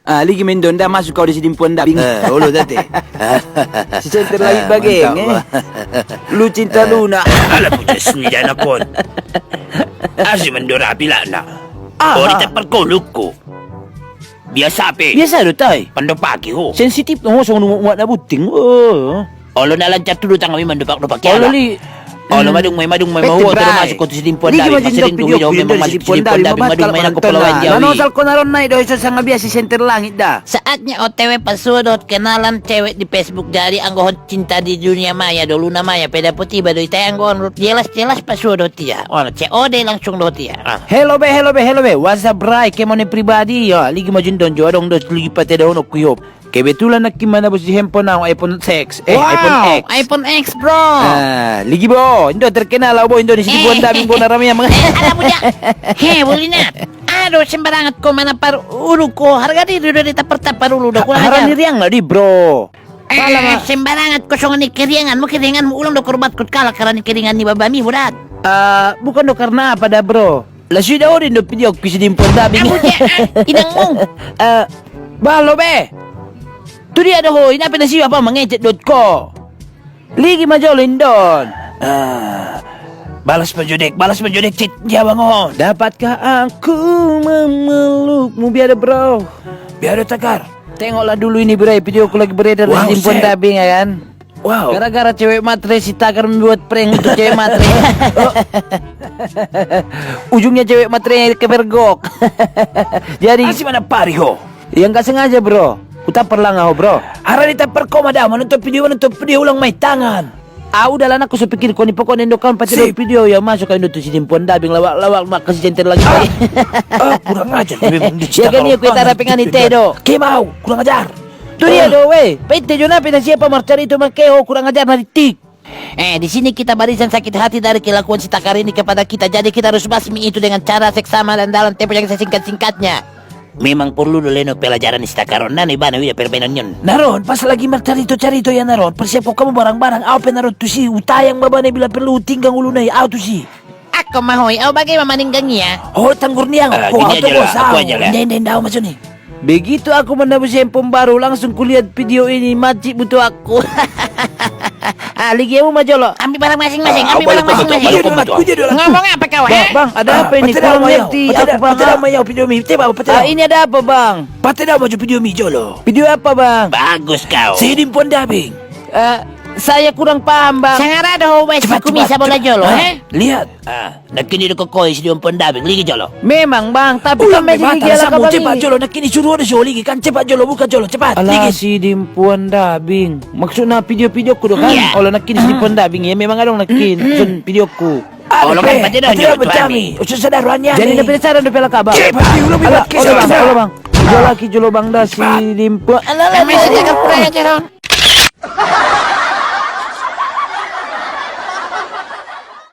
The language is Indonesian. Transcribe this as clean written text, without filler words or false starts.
Lagi mendon dah masuk kau di sidimpuan dah. Ulu tadi. Si center lagi bageng Lu cinta Luna. Alam mo dyan, siniyan ako. Asi mandura pila na. O di taparkulog ko. Biasa pe. Biasa do tay. Pandopaki ho. Sensitif no so muat na buting. Olo na lang chatulutan kami mandopak-dopak Kalau yala. li Olo madung may mahuwa pero masuk ko to sidimpuan Ligi dami. majin Pasirin video duwi daw may dari masuk sidimpuan sidimpuan dami. Madung may nakapalawan jawi. Nanosal ko naron na do isa sang biasa center langit dah. Saatnya OTW pasudot kenalan cewek di Facebook dari anggohon cinta di dunia maya dulu namanya peda putih baduy tay anggohon jelas-jelas pasudot dia. Oh, COD langsung dot dia. Hello be. What's up bray? Kemone pribadi ya. Ligi majin don jo dong dos ligi pate daw no kuyop. Kebetulan nakimana bos di handphone na iPhone X. iPhone X. iPhone X bro. Ligi bo. Indo terkenal lah bo Indo di sini buan daming bo narami yang Alam mo dyan. Boleh na. Aduh, sembarangat ko mana ulo ko. Harga di udah ditapar-tapar ulo dah. Haran diri yang lah di bro. Sembarangat ko so ni kiringan mo ulang do korbat ko kala karena kiringan ni babami budat. Bukan do karena apa dah bro. Lah sudah udah do video ko si dimpon daming. Kamu dia idang mo. Balo be. Tu dia dah ho, ina penasi apa mengecek.co. Ligi majolin don. Balas penjudek cit jawangon. Dapatkah aku memelukmu biar bro? Biar takar. Tengoklah dulu ini bro, video aku lagi beredar di dimpon dabing ya kan. Wow. Gara-gara cewek matre si Takar membuat prank untuk cewek matre. Ujungnya cewek matre kebergok. Jadi Asi mana pari ho. yang nggak sengaja bro. Uta perlangau bro. Harani tapar ko madam menonton video ulang may tangan. Udahlah aku sepikir kau ni pokoknya endokan pasti Sip. video ya masuk ke Indo si dimpon dabing lawak mak kasih center lagi. Kurang ajar. Ya kan ya kita rapingan itu do. Kemau, kurang ajar. Tu dia do we. Pete jona pina siapa marcari itu makeo kurang ajar naritik. Di sini kita barisan sakit hati dari kelakuan si Takar ini kepada kita. Jadi kita harus basmi itu dengan cara seksama dan dalam tempo yang sesingkat-singkatnya. Memang perlu dulu pelajaran si Takar. Nani bana wida perbainan yun. Naron, pas lagi cari itu ya Naron. Persiap ko kamu barang-barang. Apa Naron tu si utayang babane bila perlu tinggang ulu na tu si. Ako mahoy, bagaimana maningganginya? Oh, tanggur niang. Ko gini aja lah, aku aja lah. Hindi daw macam ni. Begitu aku mendapat handphone baru langsung kulihat video ini macik butuh aku. Lagi kamu majolo. Ambil barang masing-masing, Ngomong apa kau? Bang, ada apa ini? Kurang ngerti. Aku bang. Video mi. Ini ada apa bang? Pateda maju video mi jolo. Video apa bang? Bagus kau. Si dimpon dabing. Saya kurang paham bang. Sangat ada wes aku bisa bola jolo, Lihat. Nakini ko koy si dimpon dabing ligi jolo. Memang bang, tapi Ulang kan mata masih samu cepat jolo. Nakini suruh ada jolo lagi kan cepat jolo buka jolo cepat. Alah si dimpuan dabing. Maksudnya video-video ku do kan? Iya. Kalau nakini si dimpuan dabing ya memang ada nakin sun videoku. Kalau kan pateda jolo becami. Usus sadarannya. Jadi dapat cara do pela kabang. Cepat ulang Alah, bibat bang. Jolo lagi jolo bang da si dimpuan. Alah, masih jaga kurang aja dong.